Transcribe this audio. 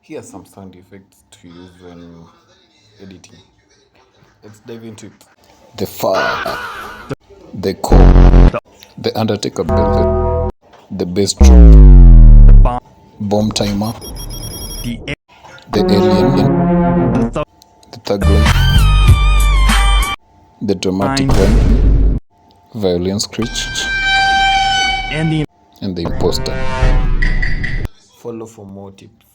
Here are some sound effects to use when editing. Let's dive into it. The fire, the core, the Undertaker bell, the bass drop, bomb timer, the alien, the thug life, the dramatic one, violin screech, and the imposter. Follow for more tips.